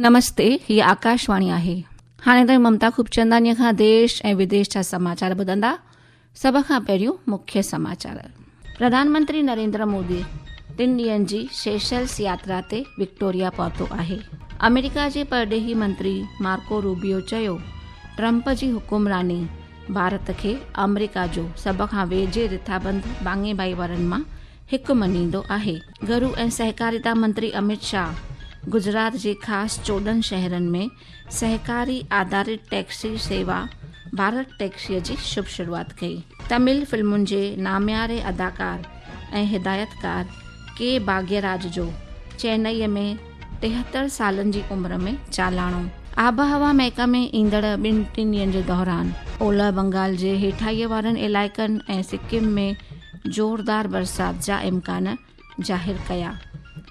नमस्ते, ही आकाशवाणी आहे। हाणे ताईं ममता खूबचंदानी खां देश ऐं विदेश जा समाचार ॿुधंदा। सभ खां पहिरियों मुख्य समाचार। प्रधानमंत्री नरेंद्र मोदी 3 ॾींहनि जी सेशल्स यात्रा ते विक्टोरिया पहुतो आहे। अमेरिका जे परॾेही मंत्री मार्को रूबियो चयो, ट्रंप जी हुकुमरानी भारत खे अमेरिका जो सभ खां वेझे रिथाबंद बांगेबाई वारनि मां हिकु मञींदो आहे। घरू ऐं सहकारिता मंत्री अमित शाह गुजरात जे ख़ासि 14 शहरनि में सहकारी आधारित टैक्सी सेवा भारत टैक्सीअ जी शुभ शुरूआत कई। तमिल फिल्मुनि जे नामियारे अदाकार ऐं हिदायतकार के भाग्यराज जो चेन्नईअ में 73 सालनि जी उमिरि में चालाणो। आबहवा महकमे ईंदड़ 2-3 ॾींहनि जे दौरान ओलह बंगाल जे हेठाईअ वारनि इलाइक़नि ऐं सिक्किम में ज़ोरदार बरसात जा इम्कान ज़ाहिर कया।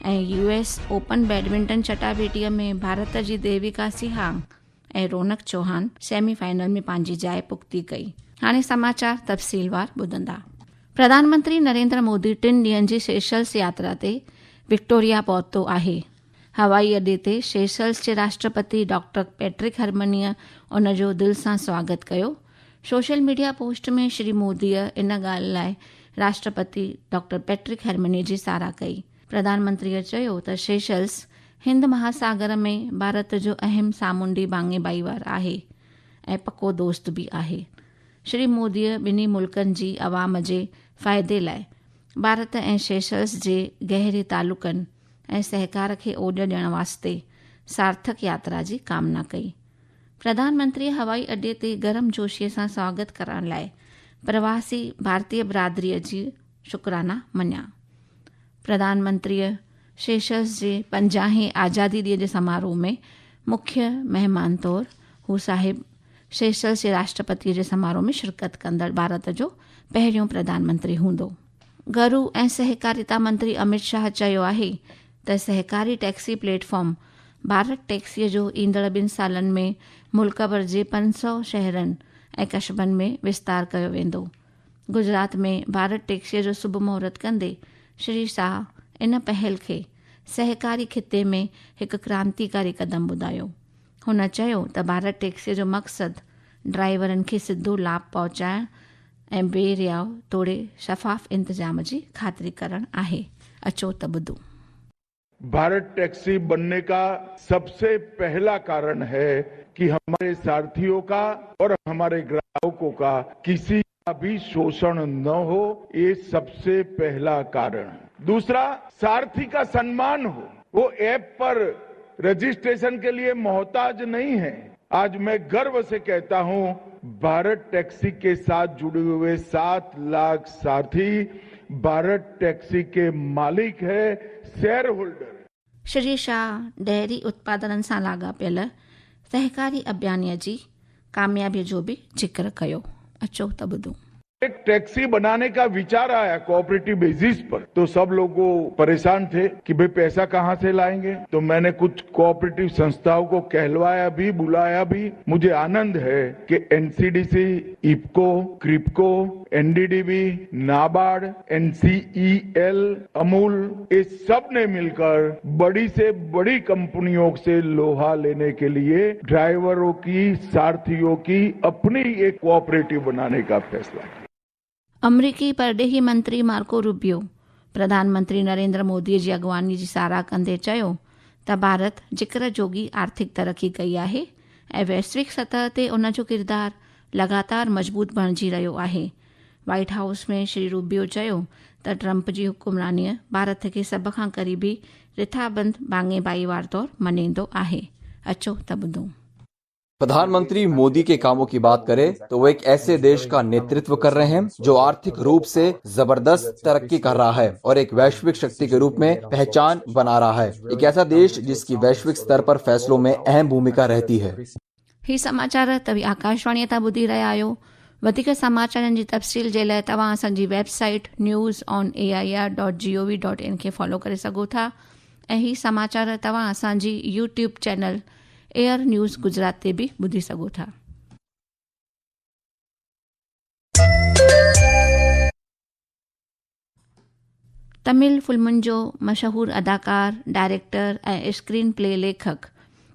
ऐं US ओपन बैडमिंटन चटाभेटीअ में भारत जी देविका सिहाग ऐं रौनक चौहान सेमीफाइनल में पंहिंजी जाइ पुख़्ती कई। हाणे समाचार तफ़सीलवार ॿुधंदा। प्रधानमंत्री नरेंद्र मोदी 3 ॾींहनि जी सेशल्स यात्रा ते विक्टोरिया पहुतो आहे। हवाई अॾे ते सेशल्स जे राष्ट्रपति डॉक्टर पैट्रिक हरमनीअ उन जो दिलि सां स्वागत कयो। सोशल मीडिया पोस्ट में श्री मोदीअ इन ॻाल्हि लाइ राष्ट्रपति डॉक्टर पैट्रिक हरमनी जी साराह कई। प्रधानमंत्रीअ चयो त सेशल्स हिंद महासागर में भारत जो अहम सामूंडी बांगेबाई वार आहे ऐं पको दोस्त बि आहे। श्री मोदीअ ॿिन्ही मुल्कनि जी अवाम जे फ़ाइदे लाइ भारत ऐं सेशल्स जे गहरे तालुकनि ऐं सहकार खे ओॼ ॾियण वास्ते सार्थक यात्रा जी कामना कई। प्रधानमंत्रीअ हवाई अॾे ते गरम जोशीअ सां स्वागत करण लाइ प्रवासी भारतीय बिरादरीअ जी शुक्राना मञिया। प्रधानमंत्रीअ सेशल्स जे 50वें आज़ादी ॾींहं जे समारोह में मुख्य महिमान तौरु हू साहिब सेशल्स जे राष्ट्रपतिअ जे समारोह में शिरकत कंदड़ भारत जो पहिरियों प्रधानमंत्री हूंदो। घरू ऐं सहकारिता मंत्री अमित शाह चयो आहे त सहकारी टैक्सी प्लेटफॉर्म भारत टैक्सीअ जो ईंदड़ 2 सालनि में मुल्क भर जे 500 शहरनि ऐं कस्बनि में विस्तार कयो वेंदो। गुजरात में भारत टैक्सीअ जो शुभ महूरत कंदे श्री शाह इन पहल खे सहकारी खिते में हिकु क्रांतिकारी क़दम ॿुधायो। हुन चयो त भारत टैक्सीअ जो मक़सदु ड्राइवरनि खे सिधो लाभ पहुचाइण ऐं बेरियाव तोड़े शफ़ाफ़ इंतजाम जी ख़ातिरी करणु आहे। अचो त ॿुधो। भारत टैक्सी बनने का सबसे पहला कारण है कि हमारे सारथियों का और हमारे ग्राहकों का किसी का भी शोषण न हो, ये सबसे पहला कारण। दूसरा, सारथी का सम्मान हो। वो ऐप पर रजिस्ट्रेशन के लिए मोहताज नहीं है। आज मैं गर्व से कहता हूं, भारत टैक्सी के साथ जुड़े हुए 7 लाख सारथी भारत टैक्सी के मालिक है, share holder. Shri Shah dairy उत्पादननि सां लाॻापियल सहकारी अभियान जी कामयाबीअ जो बि जिक्र कयो। अचो त ॿुधो। एक टैक्सी बनाने का विचार आया कोऑपरेटिव बेसिस पर, तो सब लोग परेशान थे कि भाई पैसा कहां से लाएंगे। तो मैंने कुछ कोऑपरेटिव संस्थाओं को कहलवाया भी, बुलाया भी। मुझे आनंद है कि NCDC, IFFCO, Kribhco, NDDB, NABARD, NCEL, Amul, ये सब ने मिलकर बड़ी से बड़ी कंपनियों से लोहा लेने के लिए ड्राइवरों की, सारथियों की अपनी एक कोऑपरेटिव बनाने का फैसला किया। अमरीकी परॾेही मंत्री मार्को रूबियो प्रधानमंत्री नरेंद्र मोदीअ जी अॻवानी जी साराह कंदे चयो त भारत जिक्र जोगी आर्थिक तरक़ी कई आहे ऐं वैश्विक सतह ते उन जो किरदारु लगातार मज़बूत बणिजी रहियो आहे। व्हाइट हाउस में श्री रूबियो चयो त ट्रंप जी हुकुमरानीअ भारत खे सभ खां क़रीबी रिथाबंद बांगेबाई वार तौरु मञींदो आहे। अचो त ॿुधो। प्रधानमंत्री मोदी के कामों की बात करें तो वो एक ऐसे देश का नेतृत्व कर रहे हैं जो आर्थिक रूप से जबरदस्त तरक्की कर रहा है और एक वैश्विक शक्ति के रूप में पहचान बना रहा है। एक ऐसा देश जिसकी वैश्विक स्तर पर फैसलों में अहम भूमिका रहती है। ही समाचार तव्हां आकाशवाणी तां ॿुधी रहिया आहियो। वधीक समाचारनि जी तफ़सील जे लाइ तव्हां असांजी वेबसाइट newsonair.gov.in खे फॉलो करे सघो था ऐं ही समाचार तव्हां असांजी YouTube channel air news Gujarat ते बि ॿुधी सघो था। तमिल फिल्मुनि जो मशहूरु अदाकार, डायरेक्टर ऐं स्क्रीन प्ले लेखक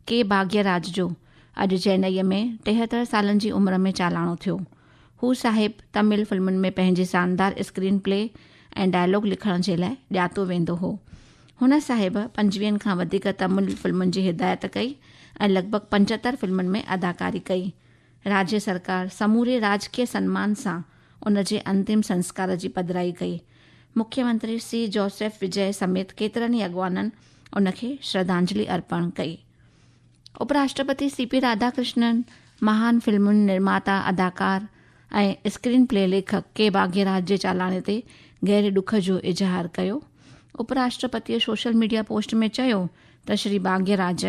के भाग्यराज जो अॼु चेन्नईअ में 73 सालनि जी उमिरि में चालाणो थियो। हू साहिब तमिल फिल्मुनि में पंहिंजे शानदार स्क्रीन प्ले ऐं डायलॉग लिखण जे लाइ ॼातो वेंदो हो। हुन साहिब 50 खां वधीक तमिल फिल्मुनि जी हिदायत कई ऐं लॻभॻि 75 फिल्मुनि में अदाकारी कई। राज्य सरकार समूरे राजकीय सन्मान सां उन जे अंतिम संस्कार जी पधिराई कई। मुख्यमंत्री सी जोसेफ विजय समेत केतिरनि ई अॻवाननि उनखे श्रद्धांजलि अर्पण कई। उपराष्ट्रपति सीपी राधाकृष्णन महान फिल्मुनि निर्माता अदाकार ऐं स्क्रीन प्ले लेखक के भाग्यराज जे चालाणे ते गहरे ॾुख जो इज़हार कयो। उपराष्ट्रपतिअ सोशल मीडिया पोस्ट में चयो त श्री भाग्यराज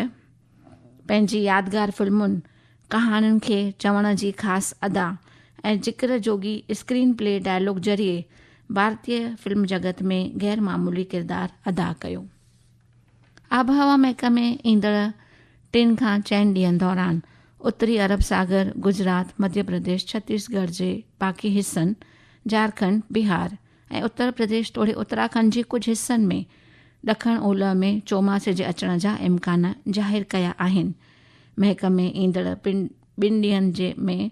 पंहिंजी यादगार फिल्मुनि कहाणियुनि खे चवण जी ख़ासि अदा ऐं ज़िक्र जोगी स्क्रीन प्ले डायलॉग ज़रिए भारतीय फिल्म जगत में गैर मामूली किरदारु अदा कयो। आबहवा महकमे ईंदड़ 3 खां 4 ॾींहनि दौरान उत्तरी अरब सागर, गुजरात, मध्य प्रदेश, छत्तीसगढ़ जे बाक़ी हिस्सनि, झारखंड, बिहार ऐं उत्तर प्रदेश तोड़े उत्तराखंड जे कुझु हिस्सनि में ॾखण ओलह में चोमासे जे अचण जा इम्कान ज़ाहिर कया आहिनि। महकमे ईंदड़ 2 ॾींहनि में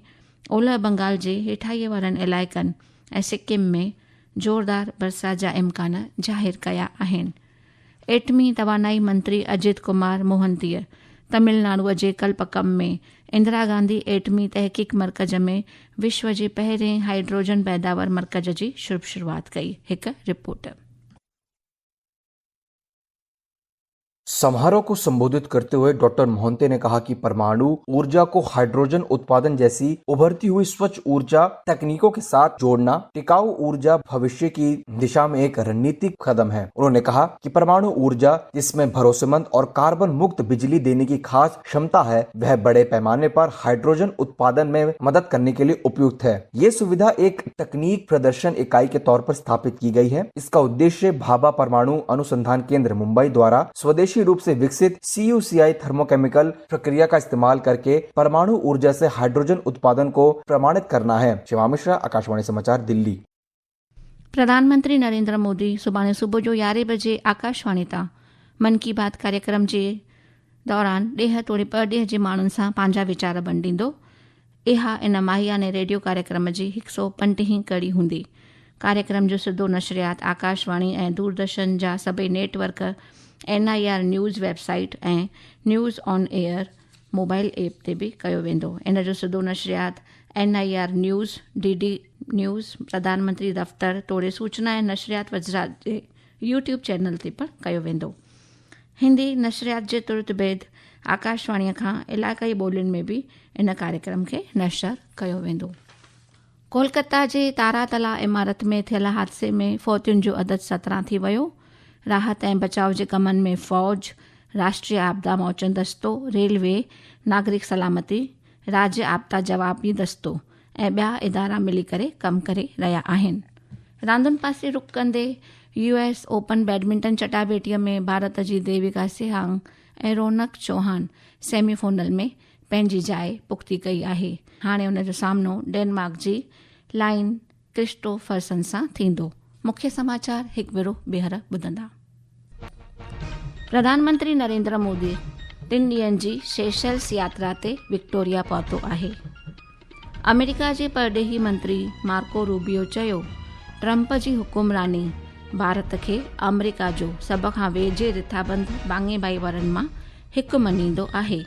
ओलह बंगाल जे हेठाईअ वारनि इलाइक़नि ऐं सिक्किम में ज़ोरदार बरसात जा इम्कान ज़ाहिर कया आहिनि। एटमी तवानाई मंत्री अजित कुमार मोहंतीअ तमिलनाडुअ जे कल्पकम में इंदिरा गांधी एटमी तहक़ीक़ मर्कज़ में विश्व जे पहिरें हाइड्रोजन पैदावार मर्कज़ जी शुरूआत कई। हिकु रिपोर्ट। समारोह को संबोधित करते हुए डॉक्टर मोहंती ने कहा कि परमाणु ऊर्जा को हाइड्रोजन उत्पादन जैसी उभरती हुई स्वच्छ ऊर्जा तकनीकों के साथ जोड़ना टिकाऊ ऊर्जा भविष्य की दिशा में एक रणनीतिक कदम है। उन्होंने कहा कि परमाणु ऊर्जा जिसमें भरोसेमंद और कार्बन मुक्त बिजली देने की खास क्षमता है, वह बड़े पैमाने पर हाइड्रोजन उत्पादन में मदद करने के लिए उपयुक्त है। ये सुविधा एक तकनीक प्रदर्शन इकाई के तौर पर स्थापित की गई है। इसका उद्देश्य भाभा परमाणु अनुसंधान केंद्र मुंबई द्वारा स्वदेशी रूप से विकसित CUCI थर्मोकेमिकल प्रक्रिया का इस्तेमाल करके परमाणु ऊर्जा से हाइड्रोजन उत्पादन को प्रमाणित करना है। शिवा मिश्रा, आकाशवाणी समाचार, दिल्ली। प्रधानमंत्री नरेंद्र मोदी सुभाणे सुबुह जो 11 बजे आकाशवाणी तां मन की बात कार्यक्रम जे दौरान ॾेह तोड़े परॾेह जे माण्हुनि सां पंहिंजा वीचार वंडींदो। इहा इन माहियाने रेडियो कार्यक्रम जी 135 कड़ी हूंदी। कार्यक्रम जो सिधो नशरियात आकाशवाणी ऐं दूरदर्शन जा सभई नेटवर्क, NIR न्यूज़ वेबसाइट ऐं news on air mobile app ते बि कयो वेंदो। इन जो सिधो नशरियात NIR न्यूज़, DD न्यूज़, प्रधानमंत्री दफ़्तर तोड़े सूचना ऐं नशरियात वज़रात जे YouTube चैनल ते पिणु कयो वेंदो। हिंदी नशरियात जे तुर्त बैदि आकाशवाणीअ खां इलाइक़ाई ॿोलियुनि में बि इन कार्यक्रम खे नशर कयो वेंदो। कोलकाता जे तारातला इमारत में थियल हादसे में फौतियुनि जो अदद 17 थी वियो। राहत ऐं बचाव जे कमनि में फ़ौज, राष्ट्रीय आपदा मौचन दस्तो, रेलवे, नागरिक सलामती, राज्य आपदा जवाबी दस्तो ऐं ॿिया इदारा मिली करे कमु करे रहिया आहिनि। रांदुनि पासे रुख कंदे US ओपन बैडमिंटन चटाभेटीअ में भारत जी देविका सिहाग ऐं रौनक चौहान सेमीफाइनल में पंहिंजी जाइ पुख़्ती कई आहे। हाणे हुन जो सामनो डेनमार्क जी लाइन क्रिस्टोफरसन सां थींदो। मुख्य समाचार हिकु भेरो ॿीहर ॿुधंदा। प्रधानमंत्री नरेंद्र मोदी 3 ॾींहनि जी सेशेल्स यात्रा ते विक्टोरिया पहुतो आहे। अमेरिका जे परॾेही मंत्री मार्को रूबियो चयो, ट्रंप जी हुकुमरानी भारत खे अमेरिका जो सभ खां वेझे रिथाबंद बांगे भाई वारनि मां हिकु मञींदो आहे।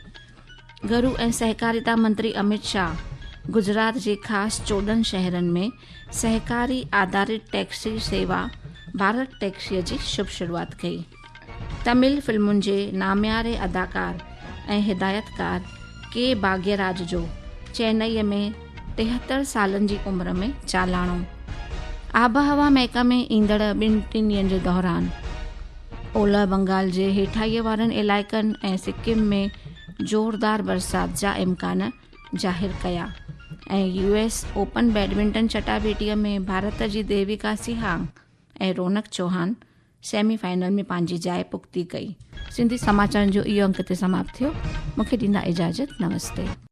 घरू ऐं सहकारिता मंत्री अमित शाह गुजरात जे ख़ासि 14 शहरनि में सहकारी आधारित टैक्सी सेवा भारत टैक्सीअ जी शुभ शुरूआत कई। तमिल फिल्मुनि जे नामियारे अदाकार ऐं हिदायतकार के भाग्यराज जो चेन्नईअ में 73 सालनि जी उमिरि में चालाणो। आबहवा महकमे ईंदड़ 2-3 ॾींहनि जे दौरान ओलह बंगाल जे हेठाईअ वारनि इलाइक़नि ऐं सिक्किम में ज़ोरदार बरसात जा इम्कान ज़ाहिर कया ऐं US ओपन बैडमिंटन चटाभेटीअ में भारत जी देविका सिहाग ऐं रौनक चौहान सेमीफाइनल में पंहिंजी जाइ पुख़्ती कई। सिंधी समाचारनि जो इहो अंक ते समाप्त थियो। मूंखे ॾींदा इजाज़त। नमस्ते।